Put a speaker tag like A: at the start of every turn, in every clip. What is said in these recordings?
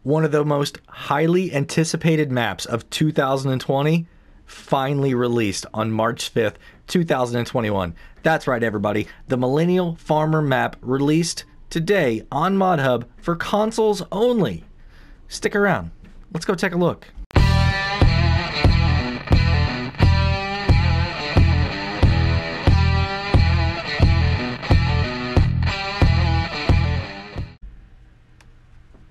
A: One of the most highly anticipated maps of 2020 finally released on March 5th, 2021. That's right, everybody. The Millennial Farmer Map released today on ModHub for consoles only. Stick around. Let's go take a look.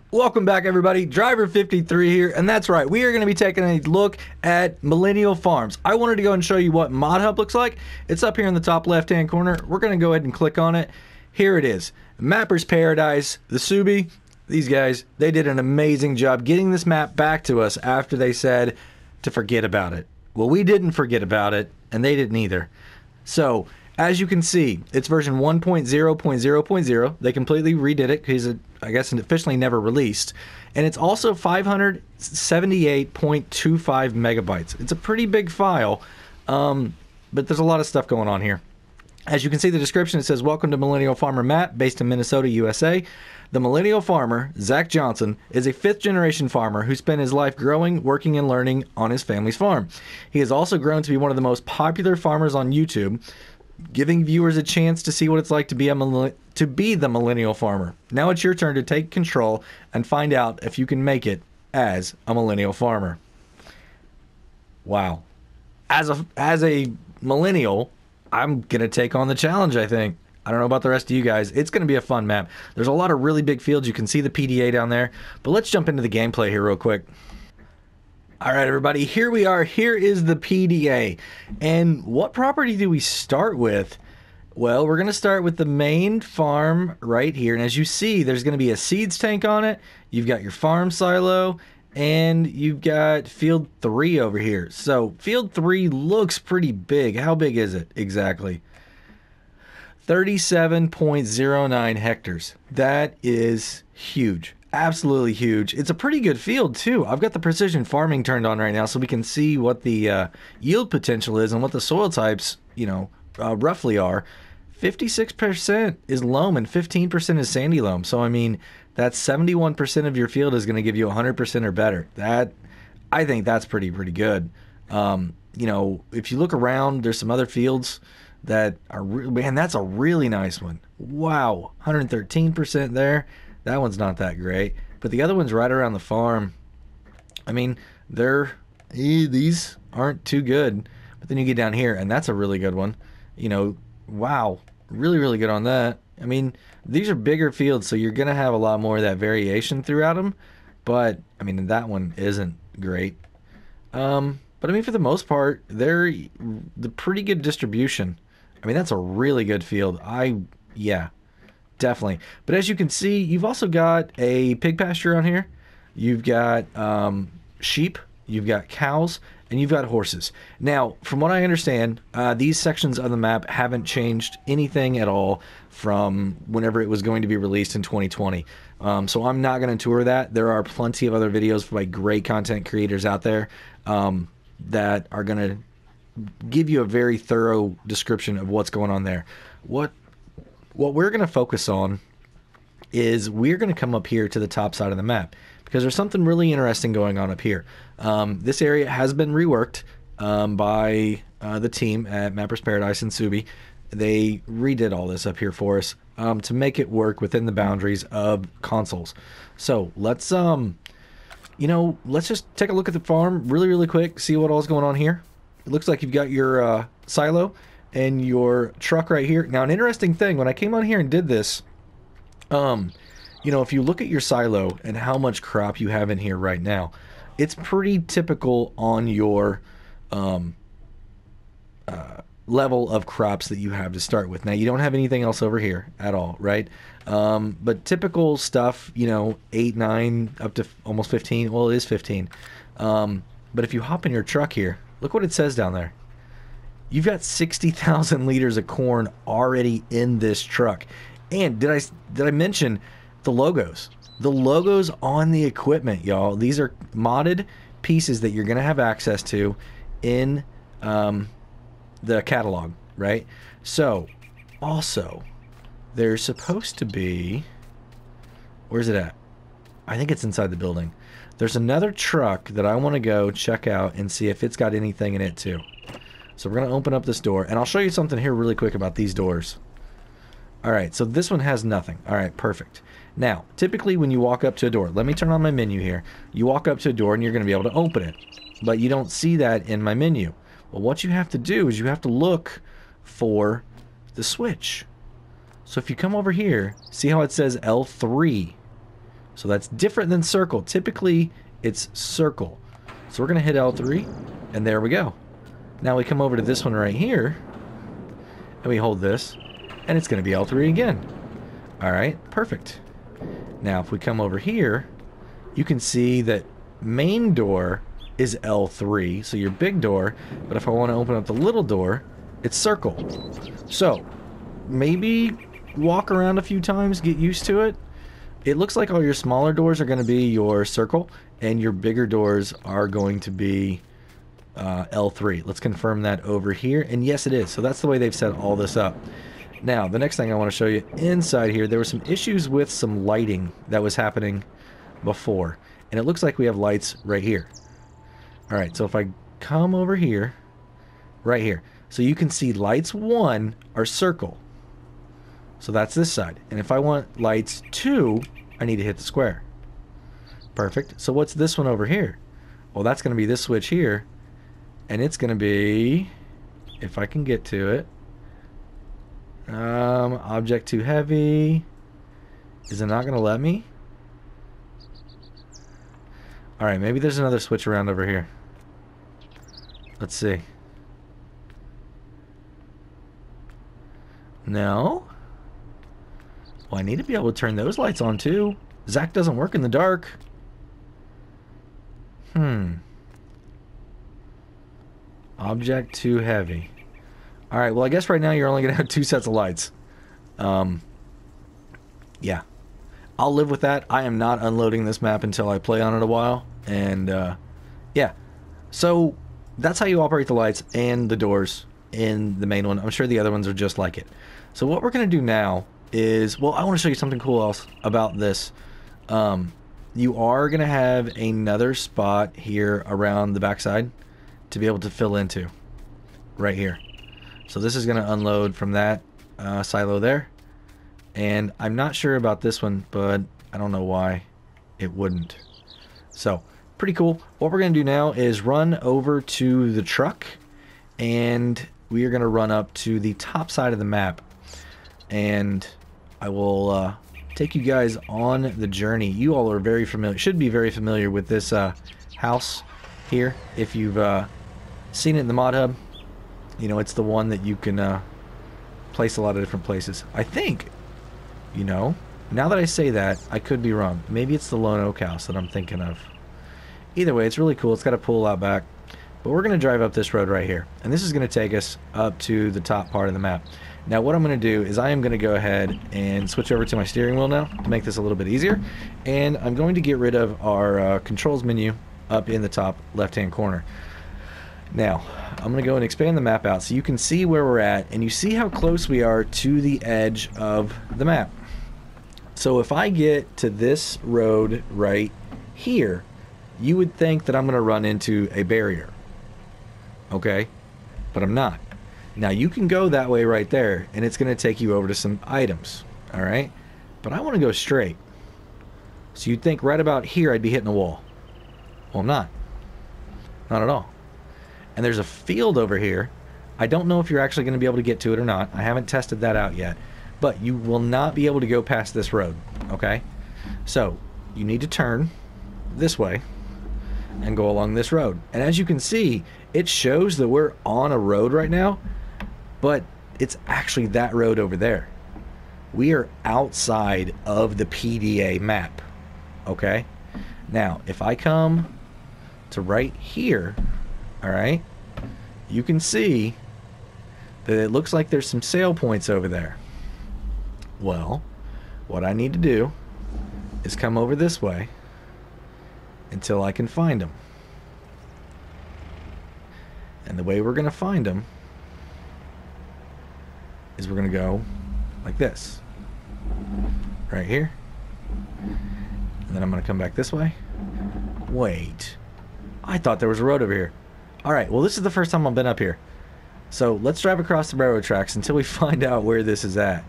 A: Welcome back, everybody. Driver53 here, and that's right, we are going to be taking a look at Millennial Farms. I wanted to go and show you what ModHub looks like. It's up here in the top left-hand corner. We're going to go ahead and click on it. Here it is. Mapper's Paradise, the Subi. These guys, they did an amazing job getting this map back to us after they said to forget about it. Well, we didn't forget about it, and they didn't either. So, as you can see, it's version 1.0.0.0. They completely redid it because I guess it officially never released. And it's also 578.25 megabytes. It's a pretty big file, but there's a lot of stuff going on here. As you can see the description, it says, "Welcome to Millennial Farmer Map, based in Minnesota, USA. The Millennial Farmer, Zach Johnson, is a fifth-generation farmer who spent his life growing, working, and learning on his family's farm. He has also grown to be one of the most popular farmers on YouTube, giving viewers a chance to see what it's like to be the millennial farmer. Now it's your turn to take control and find out if you can make it as a millennial farmer." Wow. As a millennial, I'm going to take on the challenge, I think. I don't know about the rest of you guys. It's going to be a fun map. There's a lot of really big fields. You can see the PDA down there. But let's jump into the gameplay here real quick. All right, everybody, here we are. Here is the PDA. And what property do we start with? Well, we're going to start with the main farm right here. And as you see, there's going to be a seeds tank on it. You've got your farm silo, and you've got field 3 over here. So field 3 looks pretty big. How big is it exactly? 37.09 hectares. That is huge. Absolutely huge. It's a pretty good field too. I've got the precision farming turned on right now so we can see what the yield potential is and what the soil types, roughly are. 56% is loam and 15% is sandy loam. So I mean, that's 71% of your field is going to give you 100% or better. I think that's pretty good. If you look around, there's some other fields that are man, that's a really nice one. Wow, 113% there. That one's not that great, but the other one's right around the farm. I mean, these aren't too good, but then you get down here, and that's a really good one. Wow, really good on that. I mean, these are bigger fields, so you're going to have a lot more of that variation throughout them, but, I mean, that one isn't great. But, I mean, for the most part, they're the pretty good distribution. I mean, that's a really good field. Yeah. Definitely. But as you can see, you've also got a pig pasture on here. You've got sheep, you've got cows, and you've got horses. Now, from what I understand, these sections of the map haven't changed anything at all from whenever it was going to be released in 2020. So I'm not going to tour that. There are plenty of other videos by great content creators out there that are going to give you a very thorough description of what's going on there. What we're going to focus on is we're going to come up here to the top side of the map because there's something really interesting going on up here. This area has been reworked by the team at Mapper's Paradise and Subi. They redid all this up here for us to make it work within the boundaries of consoles. So let's let's just take a look at the farm really quick, see what all's going on here. It looks like you've got your silo and your truck right here. Now, an interesting thing, when I came on here and did this, if you look at your silo and how much crop you have in here right now, it's pretty typical on your level of crops that you have to start with. Now, you don't have anything else over here at all, right? But typical stuff, 8, 9, up to almost 15. Well, it is 15. But if you hop in your truck here, look what it says down there. You've got 60,000 liters of corn already in this truck. And did I mention the logos? The logos on the equipment, y'all. These are modded pieces that you're going to have access to in the catalog, right? So, also, there's supposed to be... Where's it at? I think it's inside the building. There's another truck that I want to go check out and see if it's got anything in it too. So we're going to open up this door, and I'll show you something here really quick about these doors. Alright, so this one has nothing. Alright, perfect. Now, typically when you walk up to a door, let me turn on my menu here. You walk up to a door and you're going to be able to open it. But you don't see that in my menu. Well, what you have to do is you have to look for the switch. So if you come over here, see how it says L3? So that's different than circle. Typically, it's circle. So we're going to hit L3, and there we go. Now we come over to this one right here, and we hold this, and it's going to be L3 again. Alright, perfect. Now if we come over here, you can see that main door is L3, so your big door, but if I want to open up the little door, it's circle. So, maybe walk around a few times, get used to it. It looks like all your smaller doors are going to be your circle, and your bigger doors are going to be L3. Let's confirm that over here, and yes it is. So that's the way they've set all this up. Now, the next thing I want to show you, inside here, there were some issues with some lighting that was happening before, and it looks like we have lights right here. Alright, so if I come over here, right here, so you can see lights 1 are circle. So that's this side. And if I want lights 2, I need to hit the square. Perfect. So what's this one over here? Well, that's going to be this switch here. And it's going to be, if I can get to it, object too heavy. Is it not going to let me? Alright, maybe there's another switch around over here. Let's see. No? Well, I need to be able to turn those lights on too. Zach doesn't work in the dark. Object too heavy. Alright, well I guess right now you're only going to have 2 sets of lights. Yeah. I'll live with that. I am not unloading this map until I play on it a while. And, yeah. So, that's how you operate the lights and the doors in the main one. I'm sure the other ones are just like it. So what we're going to do now is, well, I want to show you something cool else about this. You are going to have another spot here around the backside to be able to fill into. Right here. So this is going to unload from that silo there. And I'm not sure about this one, but I don't know why it wouldn't. So, pretty cool. What we're going to do now is run over to the truck, and we are going to run up to the top side of the map. And I will take you guys on the journey. You all are very familiar, should be very familiar with this house here. If you've seen it in the mod hub, you know, it's the one that you can place a lot of different places. I think, you know, now that I say that, I could be wrong. Maybe it's the Lone Oak House that I'm thinking of. Either way, it's really cool. It's got a pool out back. But we're going to drive up this road right here. And this is going to take us up to the top part of the map. Now what I'm going to do is I am going to go ahead and switch over to my steering wheel now to make this a little bit easier. And I'm going to get rid of our controls menu up in the top left-hand corner. Now, I'm going to go and expand the map out so you can see where we're at, and you see how close we are to the edge of the map. So if I get to this road right here, you would think that I'm going to run into a barrier. Okay? But I'm not. Now you can go that way right there, and it's going to take you over to some items. Alright? But I want to go straight. So you'd think right about here I'd be hitting a wall. Well, I'm not. Not at all. And there's a field over here. I don't know if you're actually going to be able to get to it or not. I haven't tested that out yet. But you will not be able to go past this road. Okay? So, you need to turn this way and go along this road. And as you can see, it shows that we're on a road right now, but it's actually that road over there. We are outside of the PDA map. Okay? Now, if I come to right here, alright, you can see that it looks like there's some sale points over there. Well, what I need to do is come over this way until I can find them. And the way we're going to find them is we're going to go like this. Right here. And then I'm going to come back this way. Wait. I thought there was a road over here. Alright, well this is the first time I've been up here. So let's drive across the railroad tracks until we find out where this is at.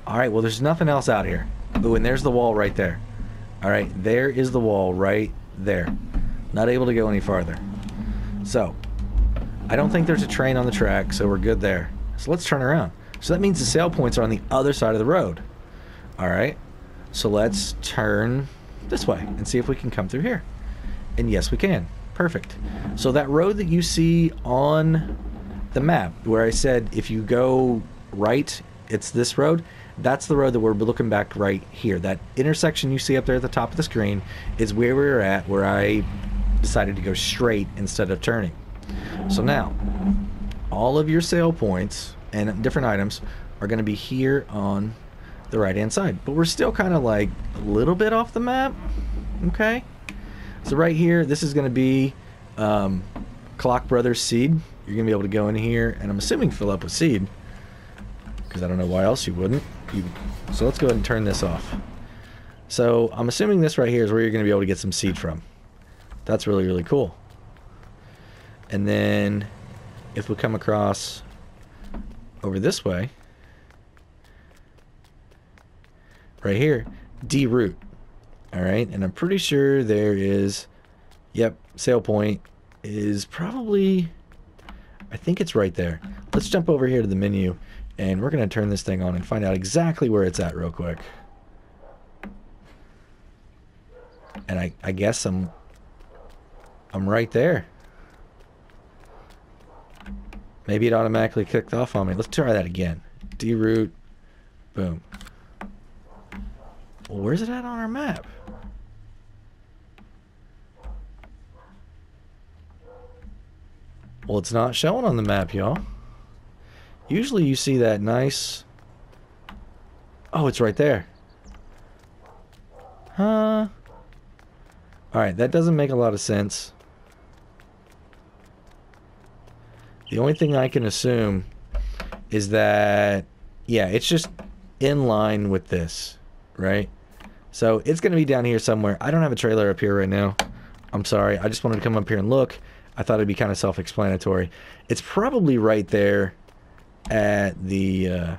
A: Alright, well there's nothing else out here. Ooh, and there's the wall right there. Alright, there is the wall right there. Not able to go any farther. So, I don't think there's a train on the track, so we're good there. So let's turn around. So that means the sale points are on the other side of the road. Alright, so let's turn this way and see if we can come through here. And yes, we can. Perfect. So that road that you see on the map, where I said if you go right, it's this road, that's the road that we're looking back right here. That intersection you see up there at the top of the screen is where we were at, where I decided to go straight instead of turning. So now, all of your sale points and different items are going to be here on the right hand side, but we're still kind of like a little bit off the map. Okay, so right here, this is going to be Clock Brothers seed. You're going to be able to go in here and I'm assuming fill up with seed, because I don't know why else you wouldn't. So let's go ahead and turn this off. So I'm assuming this right here is where you're going to be able to get some seed from. That's really, really cool. And then if we come across over this way, right here, D-root. Alright, and I'm pretty sure there is, yep, sale point is probably, I think it's right there. Let's jump over here to the menu, and we're going to turn this thing on and find out exactly where it's at real quick. And I guess I'm right there. Maybe it automatically kicked off on me. Let's try that again. D-root, boom. Well, where's it at on our map? Well, it's not showing on the map, y'all. Usually you see that nice... Oh, it's right there. Huh? Alright, that doesn't make a lot of sense. The only thing I can assume is that... Yeah, it's just in line with this, right? So it's going to be down here somewhere. I don't have a trailer up here right now. I'm sorry. I just wanted to come up here and look. I thought it'd be kind of self-explanatory. It's probably right there at the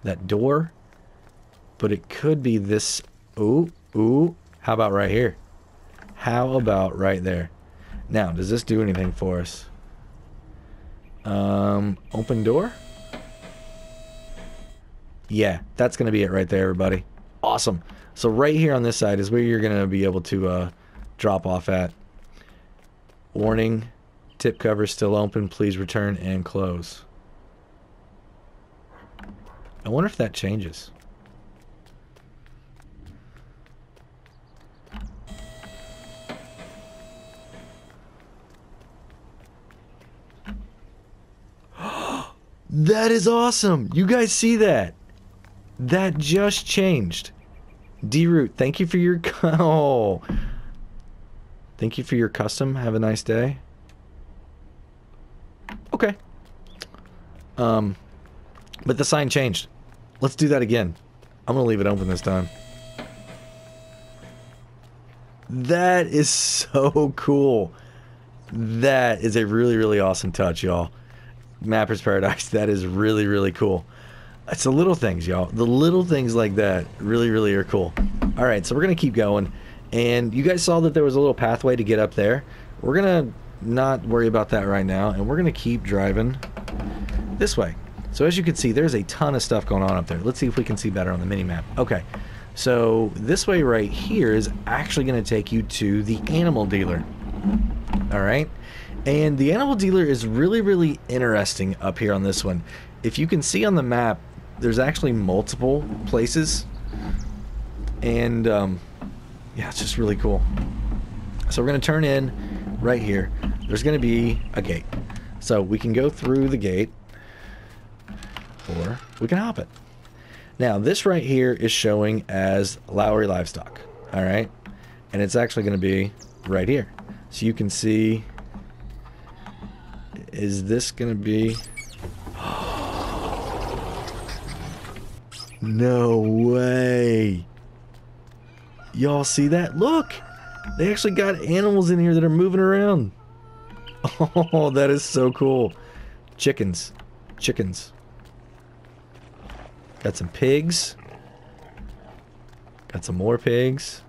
A: that door, but it could be this. Ooh. How about right here? How about right there? Now, does this do anything for us? Open door? Yeah, that's going to be it right there, everybody. Awesome. So right here on this side is where you're going to be able to drop off at. Warning, tip cover still open. Please return and close. I wonder if that changes. That is awesome. You guys see that? That just changed. D-root, thank you for your... Oh. Thank you for your custom. Have a nice day. Okay. But the sign changed. Let's do that again. I'm going to leave it open this time. That is so cool. That is a really, really awesome touch, y'all. Mapper's Paradise. That is really, really cool. It's the little things, y'all. The little things like that really, really are cool. Alright, so we're going to keep going. And you guys saw that there was a little pathway to get up there. We're going to not worry about that right now. And we're going to keep driving this way. So as you can see, there's a ton of stuff going on up there. Let's see if we can see better on the mini-map. Okay, so this way right here is actually going to take you to the animal dealer. Alright? And the animal dealer is really, really interesting up here on this one. If you can see on the map, there's actually multiple places. And, yeah, it's just really cool. So we're going to turn in right here. There's going to be a gate. So we can go through the gate, or we can hop it. Now, this right here is showing as Lowry Livestock. Alright? And it's actually going to be right here. So you can see... Is this going to be... No way. Y'all see that? Look! They actually got animals in here that are moving around. Oh, that is so cool. Chickens. Chickens. Got some pigs. Got some more pigs.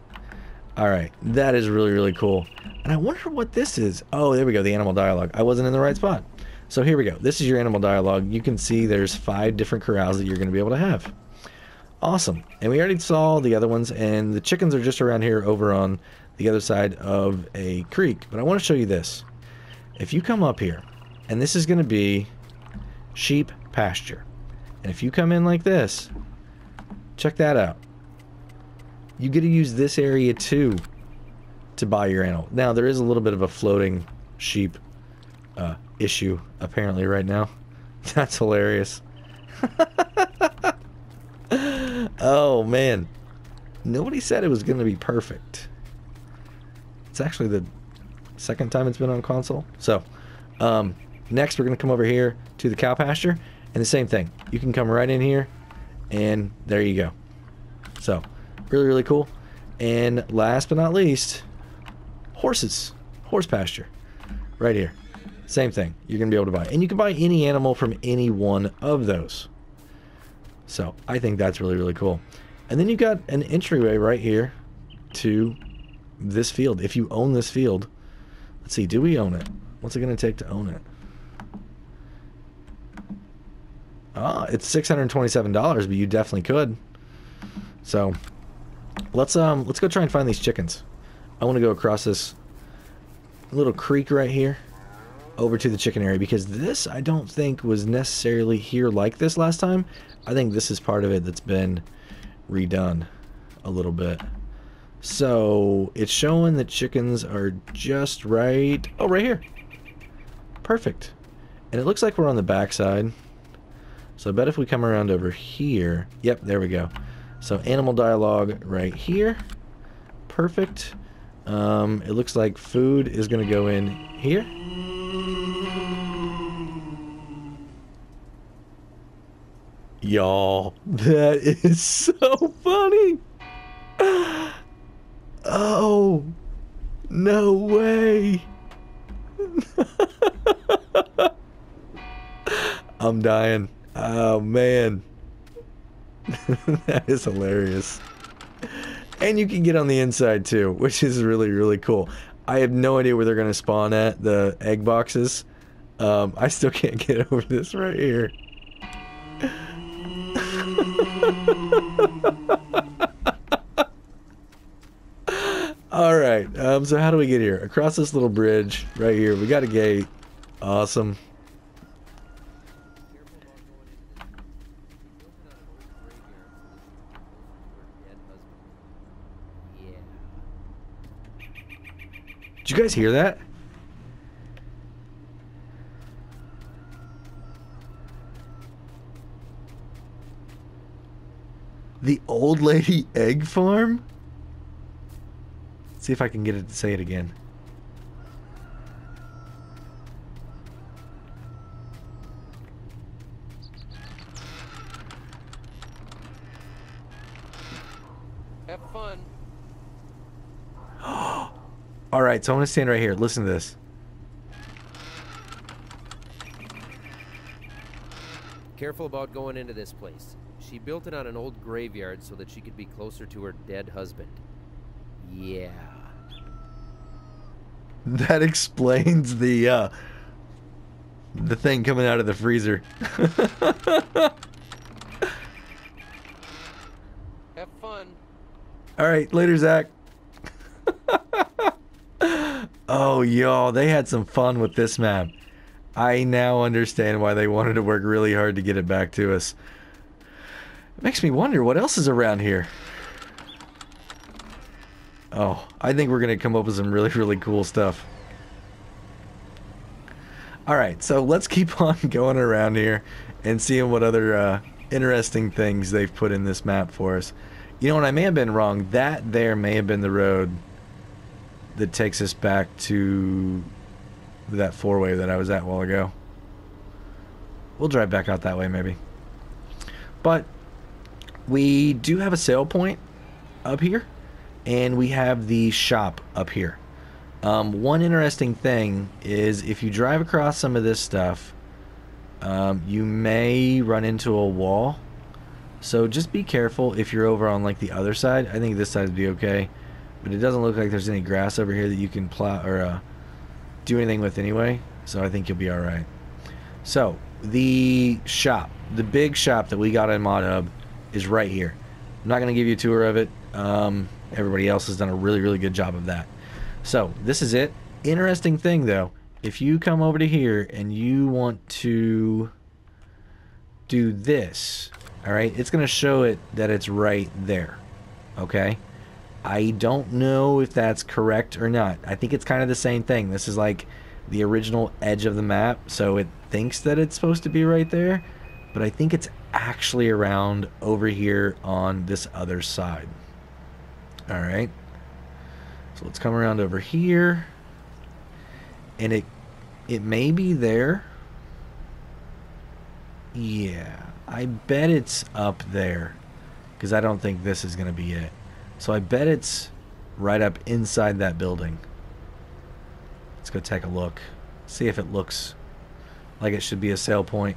A: Alright, that is really, really cool. And I wonder what this is. Oh, there we go, the animal dialogue. I wasn't in the right spot. So here we go. This is your animal dialogue. You can see there's 5 different corrals that you're going to be able to have. Awesome. And we already saw the other ones, and the chickens are just around here over on the other side of a creek. But I want to show you this. If you come up here, and this is going to be sheep pasture. And if you come in like this, check that out. You get to use this area too to buy your animal. Now, there is a little bit of a floating sheep issue apparently right now. That's hilarious. Oh man, nobody said it was going to be perfect. It's actually the second time it's been on console. So next we're going to come over here to the cow pasture, and the same thing. You can come right in here, and there you go. So really, really cool. And last but not least, horses. Horse pasture right here. Same thing. You're going to be able to buy. And you can buy any animal from any one of those. So I think that's really, really cool. And then you've got an entryway right here to this field. If you own this field, let's see, do we own it? What's it going to take to own it? It's $627, but you definitely could. So let's go try and find these chickens. I want to go across this little creek right here over to the chicken area, because this I don't think was necessarily here like this last time. I think this is part of it that's been redone a little bit. So it's showing that chickens are just right, oh, right here. Perfect. And it looks like we're on the back side. So I bet if we come around over here, yep, there we go. So animal dialogue right here. Perfect. It looks like food is going to go in here. Y'all, that is so funny. Oh, no way. I'm dying. Oh, man. That is hilarious. And you can get on the inside too, which is really, really cool. I have no idea where they're going to spawn at, the egg boxes. I still can't get over this right here. Alright, so how do we get here? Across this little bridge right here. We got a gate. Awesome. Did you guys hear that? The old lady egg farm? Let's see if I can get it to say it again.
B: Have fun.
A: Alright, so I'm going to stand right here. Listen to this.
B: Careful about going into this place. She built it on an old graveyard so that she could be closer to her dead husband. Yeah.
A: That explains the thing coming out of the freezer.
B: Have fun.
A: Alright, later, Zach. Oh, y'all, they had some fun with this map. I now understand why they wanted to work really hard to get it back to us. It makes me wonder what else is around here. Oh, I think we're going to come up with some really, really cool stuff. Alright, so let's keep on going around here and seeing what other interesting things they've put in this map for us. You know what, I may have been wrong. That there may have been the road that takes us back to that four-way that I was at a while ago. We'll drive back out that way maybe. But we do have a sale point up here, and we have the shop up here. One interesting thing is if you drive across some of this stuff, you may run into a wall. So just be careful if you're over on like the other side. I think this side would be okay, but it doesn't look like there's any grass over here that you can plow or do anything with anyway. So I think you'll be all right. So the shop, the big shop that we got in Mod Hub, is right here. I'm not going to give you a tour of it. Everybody else has done a really, really good job of that. So this is it. Interesting thing though, if you come over to here and you want to do this, all right, it's going to show it that it's right there. Okay, I don't know if that's correct or not. I think it's kind of the same thing. This is like the original edge of the map, so it thinks that it's supposed to be right there, but I think it's actually around over here on this other side. All right, so let's come around over here, and it may be there. Yeah, I bet it's up there, because I don't think this is going to be it. So I bet it's right up inside that building. Let's go take a look. See if it looks like it should be a sale point.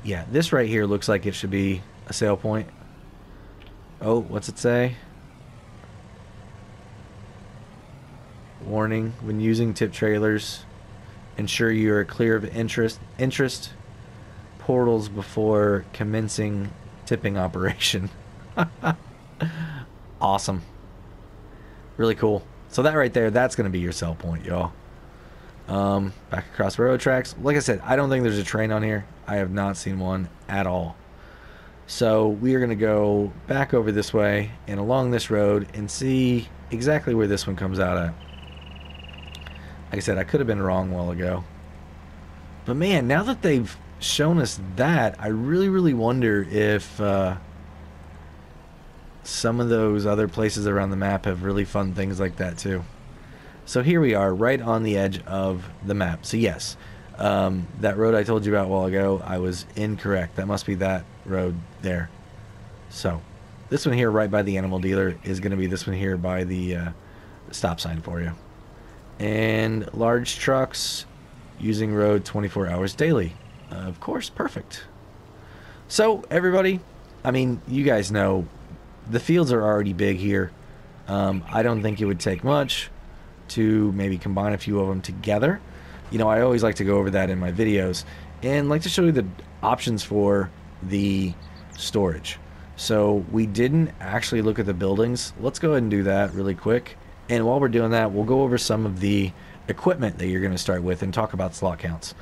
A: Yeah, this right here looks like it should be a sale point. Oh, what's it say? Warning, when using tip trailers, ensure you are clear of interest portals before commencing tipping operation. Awesome. Really cool. So that right there, that's going to be your sell point, y'all. Back across railroad tracks. Like I said, I don't think there's a train on here. I have not seen one at all. So we are going to go back over this way and along this road and see exactly where this one comes out at. Like I said, I could have been wrong a while ago. But man, now that they've shown us that, I really, really wonder if some of those other places around the map have really fun things like that too. So here we are, right on the edge of the map. So yes, that road I told you about a while ago, I was incorrect. That must be that road there. So this one here right by the animal dealer is going to be this one here by the stop sign for you. And large trucks using road 24 hours daily. Of course, perfect. So everybody, I mean, you guys know the fields are already big here. I don't think it would take much to maybe combine a few of them together. You know, I always like to go over that in my videos and like to show you the options for the storage. So we didn't actually look at the buildings. Let's go ahead and do that really quick. And while we're doing that, we'll go over some of the equipment that you're going to start with and talk about slot counts.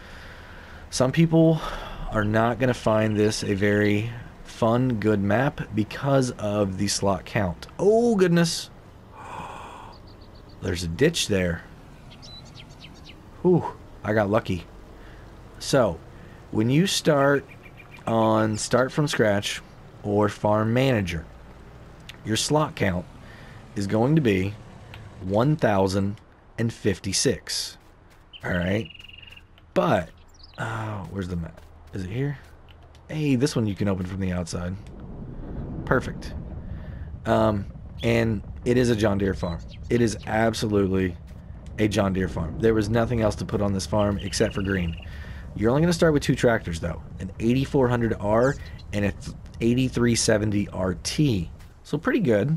A: Some people are not going to find this a very fun, good map because of the slot count. Oh, goodness. There's a ditch there. Whew, I got lucky. So, when you start on Start from Scratch or Farm Manager, your slot count is going to be 1,056. Alright. But, where's the map? Is it here? Hey, this one you can open from the outside. Perfect. And it is a John Deere farm. It is absolutely a John Deere farm. There was nothing else to put on this farm except for green. You're only going to start with two tractors though. An 8400R and a 8370 RT. So pretty good.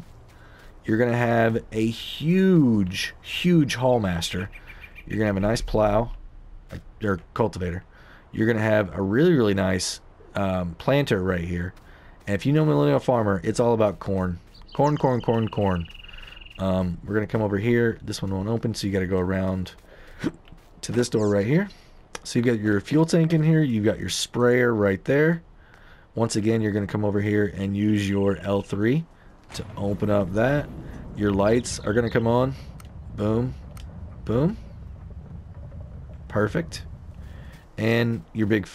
A: You're going to have a huge, huge haul master. You're going to have a nice plow, or cultivator. You're going to have a really, really nice planter right here. And if you know Millennial Farmer, it's all about corn. Corn, corn, corn, corn. We're going to come over here. This one won't open, so you got to go around to this door right here. So you got your fuel tank in here. You got your sprayer right there. Once again, you're going to come over here and use your L3 to open up that. Your lights are going to come on. Boom. Boom. Perfect. And your big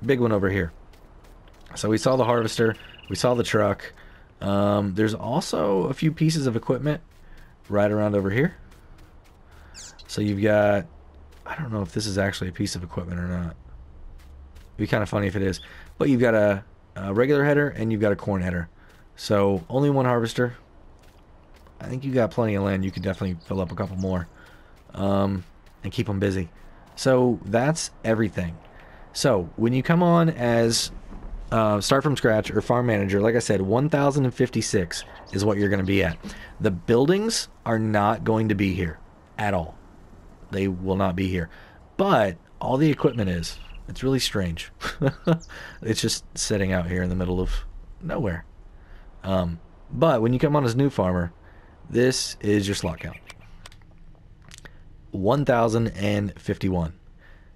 A: one over here. So we saw the harvester. We saw the truck. There's also a few pieces of equipment right around over here. So you've got, I don't know if this is actually a piece of equipment or not. It'd be kind of funny if it is. But you've got a regular header and you've got a corn header. So only one harvester. I think you got plenty of land. You could definitely fill up a couple more, and keep them busy. So that's everything. So when you come on as start from scratch or farm manager, like I said, 1,056 is what you're going to be at. The buildings are not going to be here at all. They will not be here. But all the equipment is. It's really strange. It's just sitting out here in the middle of nowhere. But when you come on as new farmer, this is your slot count. 1,051.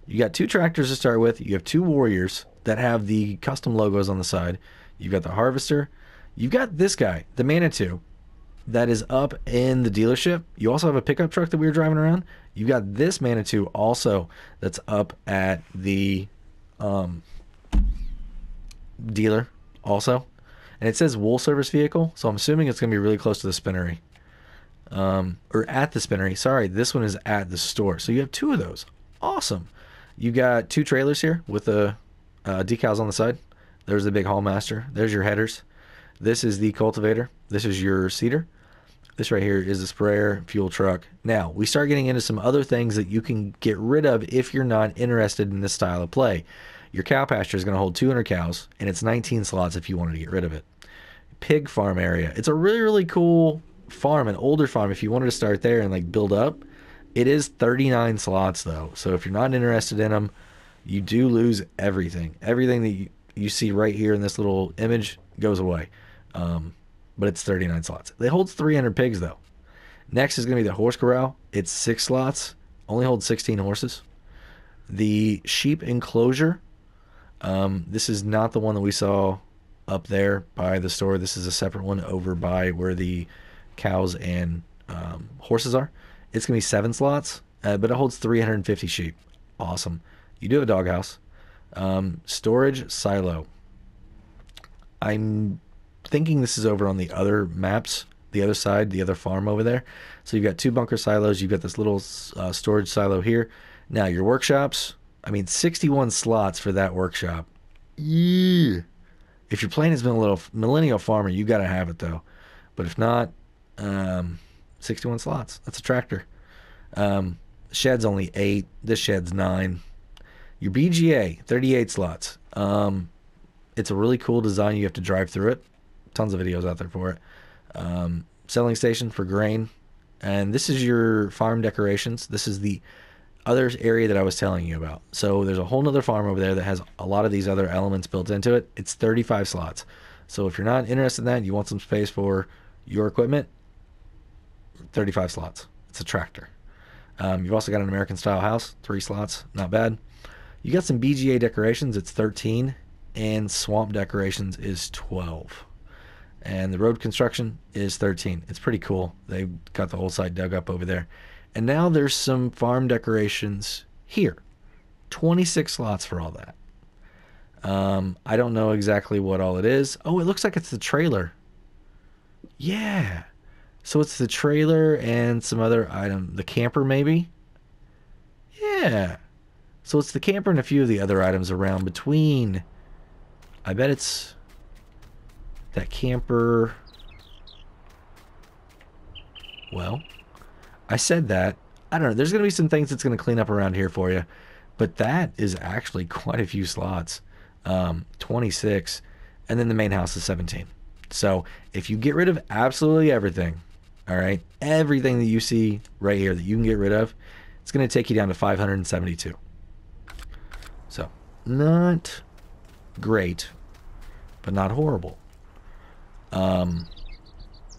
A: You got 2 tractors to start with. You have 2 warriors that have the custom logos on the side. You've got the harvester. You've got this guy, the Manitou, that is up in the dealership. You also have a pickup truck that we were driving around. You've got this Manitou also that's up at the dealer also. And it says wool service vehicle, so I'm assuming it's going to be really close to the spinnery. Or at the spinnery. Sorry, this one is at the store. So you have 2 of those. Awesome. You got 2 trailers here with the decals on the side. There's the big haul master. There's your headers. This is the cultivator. This is your seeder. This right here is the sprayer, fuel truck. Now, we start getting into some other things that you can get rid of if you're not interested in this style of play. Your cow pasture is going to hold 200 cows, and it's 19 slots if you wanted to get rid of it. Pig farm area. It's a really, really cool farm, an older farm. If you wanted to start there and like build up, it is 39 slots though. So if you're not interested in them, you do lose everything. Everything that you see right here in this little image goes away. But it's 39 slots. It holds 300 pigs though. Next is going to be the horse corral. It's 6 slots, only holds 16 horses. The sheep enclosure. This is not the one that we saw up there by the store. This is a separate one over by where the cows and horses are. It's going to be 7 slots, but it holds 350 sheep. Awesome. You do have a doghouse. Storage silo. I'm thinking this is over on the other maps, the other side, the other farm over there. So you've got 2 bunker silos. You've got this little storage silo here. Now your workshops, I mean, 61 slots for that workshop. Yeah. If you're playing as Millennial Farmer, you got to have it though. But if not, 61 slots. That's a tractor. Shed's only 8. This shed's 9. Your BGA, 38 slots. It's a really cool design. You have to drive through it. Tons of videos out there for it. Selling station for grain. And this is your farm decorations. This is the other area that I was telling you about. So there's a whole nother farm over there that has a lot of these other elements built into it. It's 35 slots. So if you're not interested in that, you want some space for your equipment, 35 slots. It's a tractor. You've also got an American style house, 3 slots, not bad. You got some BGA decorations, it's 13, and swamp decorations is 12. And the road construction is 13. It's pretty cool. They got the whole site dug up over there. And now there's some farm decorations here. 26 slots for all that. I don't know exactly what all it is. Oh, it looks like it's the trailer. Yeah. So it's the trailer and some other item. The camper, maybe? Yeah. So it's the camper and a few of the other items around between. I bet it's that camper. Well, I said that. I don't know. There's going to be some things that's going to clean up around here for you. But that is actually quite a few slots. 26. And then the main house is 17. So if you get rid of absolutely everything, all right, everything that you see right here that you can get rid of, it's going to take you down to 572. So not great, but not horrible. So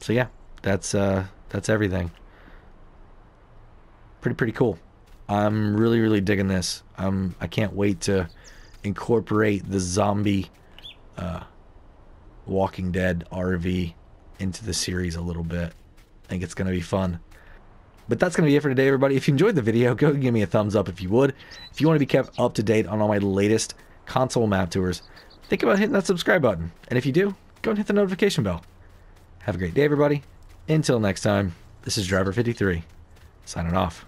A: yeah, that's everything. Pretty cool. I'm really digging this. I can't wait to incorporate the zombie Walking Dead RV into the series a little bit. I think it's going to be fun. But that's going to be it for today, everybody. If you enjoyed the video, go give me a thumbs up if you would. If you want to be kept up to date on all my latest console map tours, think about hitting that subscribe button. And if you do, go and hit the notification bell. Have a great day, everybody. Until next time, this is Driver53, signing off.